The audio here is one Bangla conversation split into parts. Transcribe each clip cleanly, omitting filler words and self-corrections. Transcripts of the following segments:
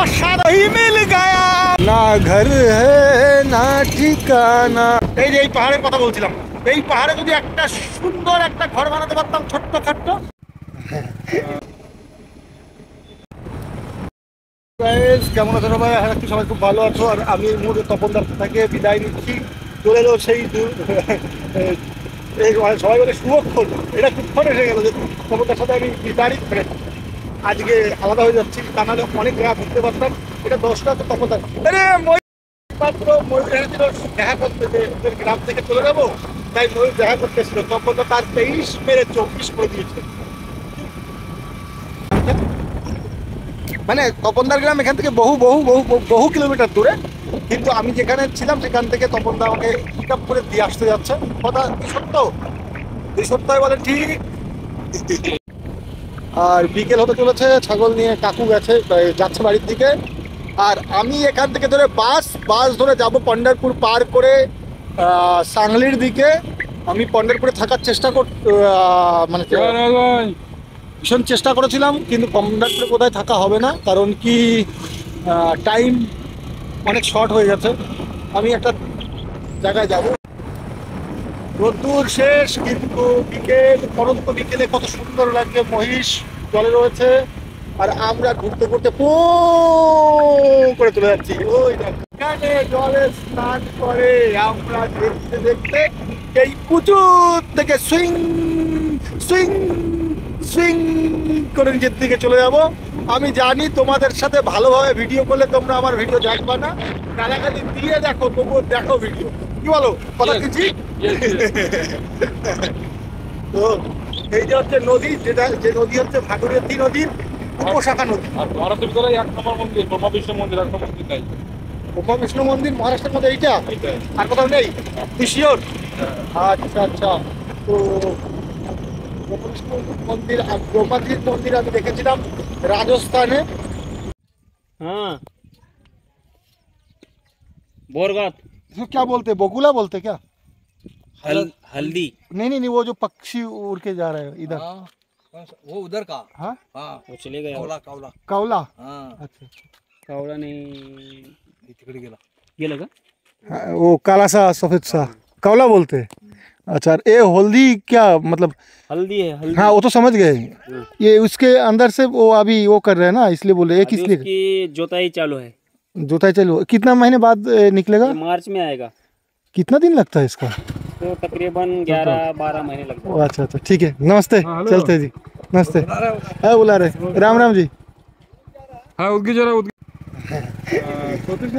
ही मिल गया ना घर है ना ঠিকানা। এই যে এই পাহাড়ের কথা বলছিলাম, এই পাহাড়ে যদি একটা সুন্দর একটা ঘর বানাতে পারতাম ছোট্ট খাট্ট। কেমন আছো সবাই? আশা রাখছি সবাই খুব ভালো আছো। আর আমি এই মুহূর্তে তপনদার থেকে বিদায় নিচ্ছি। চলে এলো সেই সবাই বলে শুভক্ষণ, এটা খুবক্ষণ এসে গেল যে তপনদার সাথে আমি বিদায় আজকে আলাদা হয়ে যাচ্ছি। তা নাহলে অনেক জায়গা ঘুরতে পারতাম। এটা 10টা তো তপনদার মাত্র ময়ূর এসেছিল দেখা করতে, যে ওদের গ্রাম থেকে চলে যাবো, তাই ময়ূর দেখা করতে এসেছিল। তখন তো তার 23 মেরে 24 করে দিয়েছে। মানে তপনদার গ্রাম এখান থেকে বহু বহু বহু বহু কিলোমিটার দূরে, কিন্তু আমি যেখানে ছিলাম সেখান থেকে তপনদা আমাকে পিক আপ করে দিয়ে আসতে যাচ্ছে। কথা সত্য, এই সত্যই বলে ঠিক। আর বিকেল হতে চলেছে, ছাগল নিয়ে কাকু যাচ্ছে বাড়ির দিকে। আর আমি এখান থেকে ধরে বাস ধরে যাব পন্ডারপুর পার করে সাংলির দিকে। আমি পন্ডারপুরে থাকার চেষ্টা মানে ভীষণ চেষ্টা করেছিলাম, কিন্তু পন্ডারপুরে কোথায় থাকা হবে না, কারণ কি টাইম অনেক শর্ট হয়ে গেছে। আমি একটা জায়গায় যাব। রোদ্দুর শেষ, কিন্তু বিকেল, পরন্ত বিকেলে কত সুন্দর লাগছে। মহিষ জলে রয়েছে আর আমরা ঘুরতে ঘুরতে পো করে চলে যাচ্ছি। ওই এখানে জলে স্নান করে আমরা দেখতে দেখতে এই উঁচুর থেকে সুইং সুইং সুইং করে নিচের দিকে চলে যাব। আমি জানি তোমাদের সাথে ভালোভাবে ভিডিও করলে তোমরা আমার ভিডিও দেখবা না, গালাগালি দিয়ে দেখো, তবুও দেখো ভিডিও। কি বলো, কথা কিছু? তো এই যে হচ্ছে নদী, যে নদী হচ্ছে ভাগীরথী নদীর উপশাখা নদী। আর মহারাষ্ট্রের ভিতরে 1 নম্বর মন্দির ব্রহ্মা বিষ্ণু মন্দির, আর কোনো মন্দির নাই। ব্রহ্মা বিষ্ণু মন্দির মহারাষ্ট্রের মধ্যে এইটা, আর কোথাও নেই? শিওর? আচ্ছা আচ্ছা। তো মন্দির আর ব্রহ্মাজির মন্দির আমি দেখেছিলাম রাজস্থানে। हाँ बोरगात। क्या बोलते, बगुला बोलते क्या? हल्दी नहीं नहीं नहीं, वो जो पक्षी उड़ के जा रहे हैं इधर। वो उधर का। हाँ वो चले गए। कावला कावला कावला। हाँ अच्छा कावड़ा नहीं तिकडे गेला। गेलं का? हाँ, वो काला सा सफेद सा कावला बोलते हैं। अच्छा, ये हल्दी क्या मतलब? हल्दी है हल्दी। हाँ वो तो समझ गए। ये उसके अंदर से वो अभी वो कर रहे हैं ना, इसलिए बोले। ये किस लिए? उसकी जोताई चालू है। जोताई चलो, कितना महीने बाद निकलेगा? ये मार्च में आएगा, कितना दिन लगता है इसका? तो तकरीबन 11-12 महीने लगते हैं। अच्छा अच्छा, ठीक है, नमस्ते। चलते जी, नमस्ते। हाँ बुला रहे, राम राम जी। हाँ उनकी जरा उनकी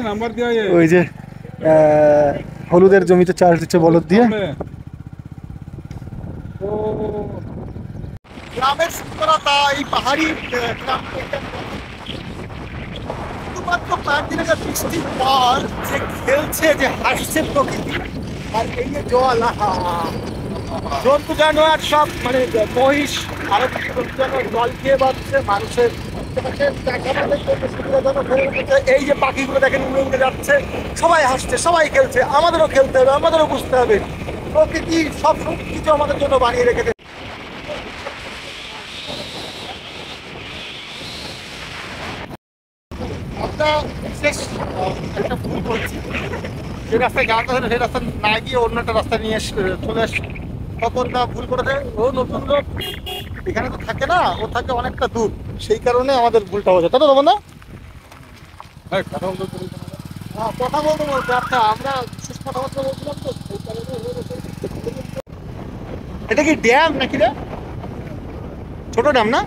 নাম্বার দেওয়া যায়। ওই যে হলুদের জমিতে চাষ দিচ্ছে বলদ দিয়ে। গ্রামের সুন্দরতা এই পাহাড়ি শুধুমাত্র 5 দিনের বৃষ্টির পর যে খেলছে, যে হাসছে প্রকৃতি, আর এই যে জল, জন্তু জানোয়ার সব, মানে মহিষ আরো জন্তু জানোয়ার জল খেয়ে বাঁচছে, মানুষের এই যে পাখিগুলো দেখেন উড়ে উড়ে যাচ্ছে, সবাই হাসছে, সবাই খেলছে। আমাদেরও খেলতে হবে, আমাদেরও বুঝতে হবে প্রকৃতি সব কিছু আমাদের জন্য বানিয়ে রেখেছে। আমরা বিশেষ একটা ভুল করছি, যে রাস্তায় যাওয়ার কথা সেই রাস্তা না গিয়ে অন্য একটা রাস্তা নিয়ে চলে আসছি। তখন না ভুল করেছে, ও নতুন লোক, এখানে তো থাকে না, ও থাকে অনেকটা দূর, সেই কারণে আমাদের ভুলটা হয়েছে। তাই তো তখন না কথা বলতে বলতে আচ্ছা আমরা বিশেষ কথাবার্তা বলছিলাম, তো সেই কারণে। এটা কি ড্যাম নাকি রে? ছোট ড্যাম না,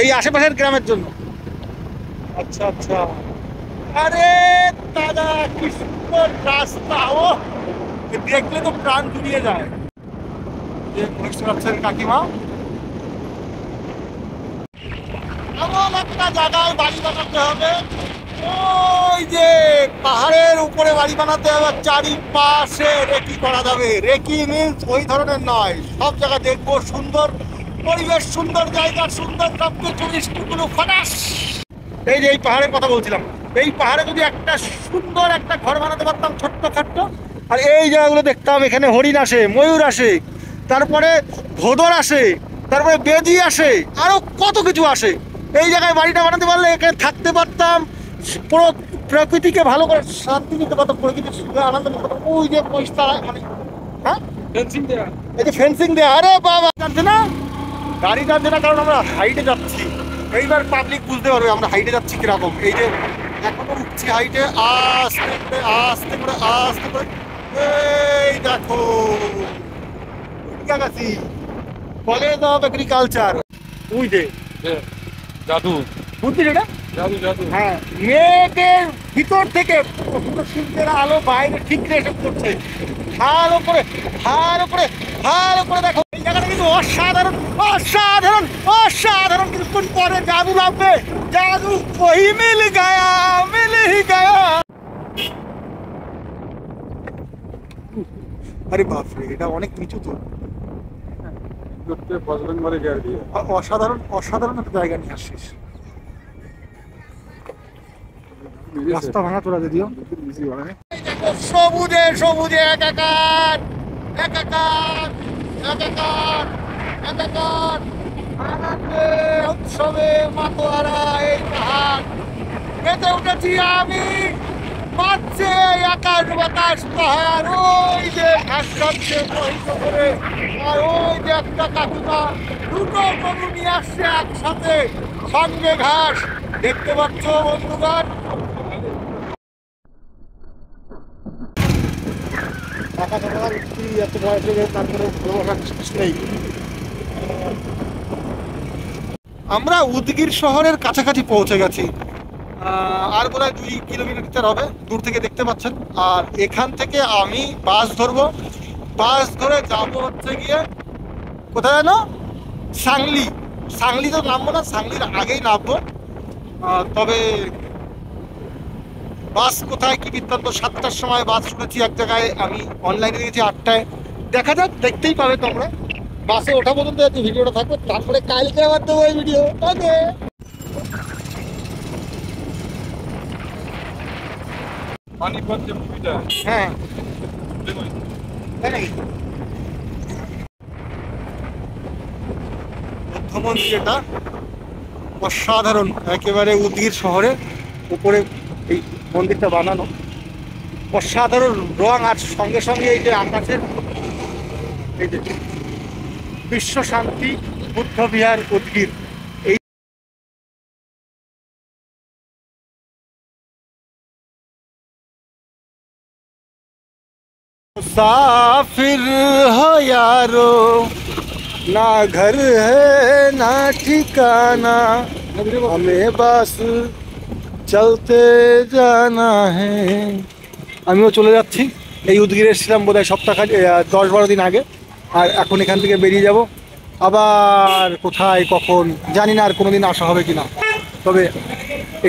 এই আশেপাশের গ্রামের জন্য? আচ্ছা আচ্ছা। আরে দাদা কি সুন্দর রাস্তা, ও দেখলে তো প্রাণ জুড়িয়ে যায়। কাকিমা এমন একটা জায়গায় বাড়ি বানাতে হবে, ওই যে পাহাড়ের উপরে বাড়ি বানাতে হবে, চারিপাশে রেকি করা যাবে। রেকি মিন্স ওই ধরনের নয়, সব জায়গা দেখবো সুন্দর পরিবেশ, সুন্দর জায়গা, সুন্দর সবকিছু, স্কুলগুলো ফাটাস। এই যে এই পাহাড়ের কথা বলছিলাম, এই পাহাড়ে যদি একটা সুন্দর একটা ঘর বানাতে পারতাম ছোট্ট খাট্ট, আর এই জায়গাগুলো দেখতাম, এখানে হরিণ আসে, ময়ূর আসে, তারপরে ভোদর আসে, তারপরে বেদি আসে, আরো কত কিছু আসে। এই জায়গায় বাড়িটা বানাতে পারলে এখানে থাকতে পারতাম, পুরো প্রকৃতিকে ভালো করে শান্তি নিতে পারতো, প্রকৃতির সুখে আনন্দ নিতে পারতো। ওই যে পয়সা মানে, হ্যাঁ এই যে ফেন্সিং দেয়া, আরে বাবা যাচ্ছে না, গাড়ি যাচ্ছে না, কারণ আমরা হাইটে যাচ্ছি। এইবার পাবলিক বুঝতে পারবে আমরা হাইটে যাচ্ছি কিরকম। এই যে এখনো উঠছি হাইটে, আস্তে করে আস্তে করে আস্তে করে। এই দেখো কাছাকাছি কলেজ অফ এগ্রিকালচার, ওই যে জাদু বুঝছিস এটা? জাদু জাদু। হ্যাঁ, মেঘের ভিতর থেকে পুরো সূর্যের আলো বাইরে ঠিক এসে পড়ছে, ভালো করে ভালো করে ভালো করে দেখো। এই জায়গাটা কিন্তু অসাধারণ অসাধারণ অসাধারণ। কিছুক্ষণ পরে জাদু লাগবে, জাদু ওই মিল গায়া মিল হি গায়া। আরে বাপরে, এটা অনেক নিচু তো। বজরং বলে গিয়ে দিয়ে অসাধারণ অসাধারণ একটা জায়গা নিয়ে আসছিস। রাস্তা ভাঙা তোরা যদিও, সবুজে সবুজে একাকার একাকার একাকার একাকার, আনন্দে উৎসবে মাতোয়ারা এই পাহাড়। মেতে উঠেছি আমি, পাচ্ছে আকাশ বাতাস পাহাড়। ওই যে ঘাস কাটছে প্রহিত করে, আর ওই যে একটা কাকুটা দুটো গরু নিয়ে আসছে একসাথে, সঙ্গে ঘাস। দেখতে পাচ্ছ বন্ধুগণ, আমরা উদগির শহরের কাছাকাছি পৌঁছে গেছি। আর বোধ হয় 2 কিলোমিটার হবে দূর থেকে দেখতে পাচ্ছেন। আর এখান থেকে আমি বাস ধরবো, বাস ধরে যাবো হচ্ছে গিয়ে কোথায় যেন, সাংলি। সাংলি তো নামবো না, সাংলির আগেই নামবো। তবে বাস কোথায় কি বৃত্তান্ত, 7টার সময় বাস শুনেছি এক জায়গায়, আমি অনলাইনে দেখেছি 8টায়। দেখা যাক, দেখতেই পাবে তোমরা। বাসে ওঠা পর্যন্ত যাতে ভিডিওটা থাকবে, তারপরে কালকে আবার দেবো এই ভিডিও। ওকে, পানিপথ যে মুভিটা, হ্যাঁ তাই নাকি? বৌদ্ধ মন্দির এটা অসাধারণ, একেবারে উদগির শহরে উপরে এই মন্দিরটা বানানো, অসাধারণ রং। আর সঙ্গে সঙ্গে এই যে আকাশের এই যে বিশ্ব শান্তি বুদ্ধ বিহার উদগির, এই मुसाफिर हो यारो, ना घर है ना ठिकाना, हमें बस চলতে জানা হে। আমিও চলে যাচ্ছি। এই উদগিরে এসেছিলাম বোধহয় সপ্তাহখানি 10-12 দিন আগে, আর এখন এখান থেকে বেরিয়ে যাব। আবার কোথায় কখন জানি না, আর কোনোদিন আসা হবে কিনা। তবে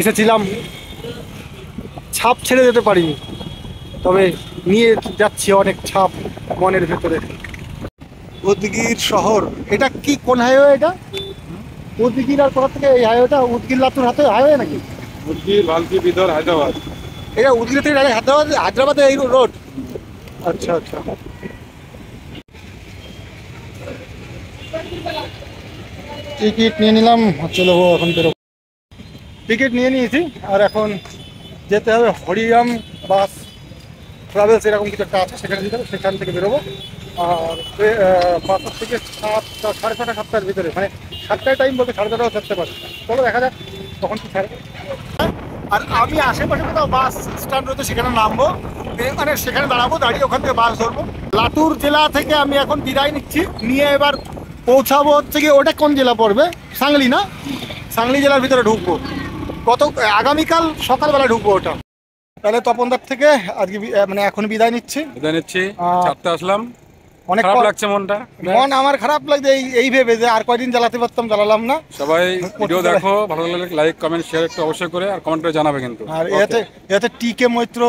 এসেছিলাম, ছাপ ছেড়ে যেতে পারিনি, তবে নিয়ে যাচ্ছি অনেক ছাপ মনের ভেতরে। উদগির শহর, এটা কি কোন হাইওয়ে এটা? উদগির আর কোথা থেকে এই হাইওয়েটা? উদগির লাতুর হাতে হাইওয়ে নাকি? উদগির, ভালকি, বিদর, হায়দ্রাবাদ। এটা উদগির থেকে ডাইরেক্ট হায়দ্রাবাদে এই রোড? আচ্ছা আচ্ছা। টিকিট নিয়ে নিলাম, চলো এখন বেরোবো। টিকিট নিয়ে নিয়েছি, আর এখন যেতে হবে হরিরাম বাস ট্রাভেলস, এরকম কিছু একটা আছে, সেখানে যেতে হবে। সেখান থেকে বেরোবো। আর 5 থেকে 7টা, 6:30, 7টার ভিতরে, মানে 7টায় টাইম বলতে 6:30টাও থাকতে পারে। চলো দেখা যাক তখন কি ছাড়ে। আর আমি আশেপাশে কোথাও বাস স্ট্যান্ড রয়েছে, সেখানে নামবো, মানে সেখানে দাঁড়াবো, দাঁড়িয়ে ওখান থেকে বাস ধরবো। লাতুর জেলা থেকে আমি এখন বিদায় নিচ্ছি, নিয়ে এবার পৌঁছাবো হচ্ছে গিয়ে, ওটা কোন জেলা পড়বে? সাংলি না? সাংলি জেলার ভিতরে ঢুকবো আগামীকাল সকালবেলা ঢুকবো ওটা। তাহলে তপনদার থেকে আজকে মানে এখন বিদায় নিচ্ছি। বিদায় নিচ্ছি, ছাড়তে আসলাম, অনেক খারাপ লাগছে মনটা। মন আমার খারাপ লাগছে এই ভেবে যে আর কয়দিন জ্বালাতে পারতাম, জ্বালালাম না। সবাই ভিডিও দেখো, ভালো লাগলে লাইক কমেন্ট শেয়ার একটু অবশ্যই করে, আর কমেন্ট করে জানাবে কিন্তু। আর এতে টিকে মৈত্র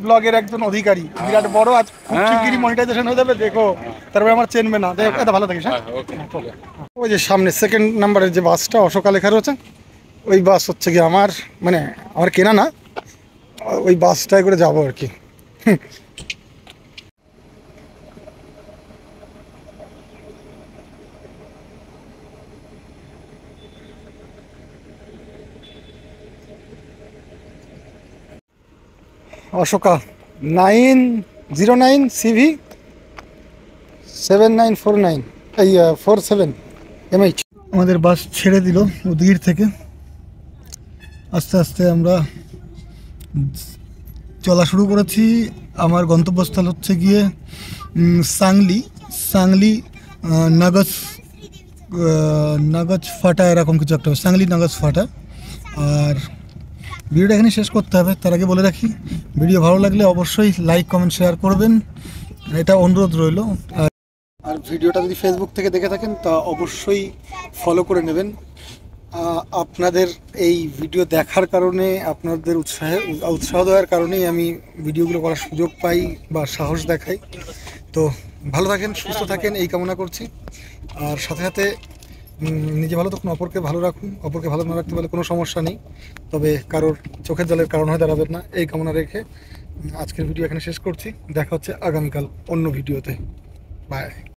ব্লগের একজন অধিকারী, বিরাট বড়, আজ শিগগিরই মনিটাইজেশন হয়ে যাবে, দেখো তারপরে আমার চেনবে না। এটা ভালো থাকিস। হ্যাঁ, ওই যে সামনে 2nd নাম্বারের যে বাসটা অশোকা লেখা রয়েছে, ওই বাস হচ্ছে কি আমার, মানে আমার কেনা না, ওই বাসটায় করে যাবো আর কি। অশোকা 909 CV 7949 এই 47 MH। আমাদের বাস ছেড়ে দিল উদগির থেকে। আস্তে আস্তে আমরা চলা শুরু করেছি। আমার গন্তব্যস্থল হচ্ছে গিয়ে সাংলি নাগজ ফাটা, এরকম কিছু একটা, সাংলি নাগজ ফাটা। আর ভিডিওটা এখানে শেষ করতে হবে। তার আগে বলে রাখি, ভিডিও ভালো লাগলে অবশ্যই লাইক কমেন্ট শেয়ার করবেন, এটা অনুরোধ রইল। আর ভিডিওটা যদি ফেসবুক থেকে দেখে থাকেন তা অবশ্যই ফলো করে নেবেন। আপনাদের এই ভিডিও দেখার কারণে, আপনাদের উৎসাহ দেওয়ার কারণেই আমি ভিডিওগুলো করার সুযোগ পাই বা সাহস দেখাই। তো ভালো থাকেন, সুস্থ থাকেন এই কামনা করছি। আর সাথে সাথে নিজে ভালো থাকুন, অপরকে ভালো রাখুন। অপরকে ভালো না রাখতে পারলে কোনো সমস্যা নেই, তবে কারোর চোখের জলের কারণ হয়ে দাঁড়াবেন না, এই কামনা রেখে আজকের ভিডিও এখানে শেষ করছি। দেখা হচ্ছে আগামীকাল অন্য ভিডিওতে। বাই।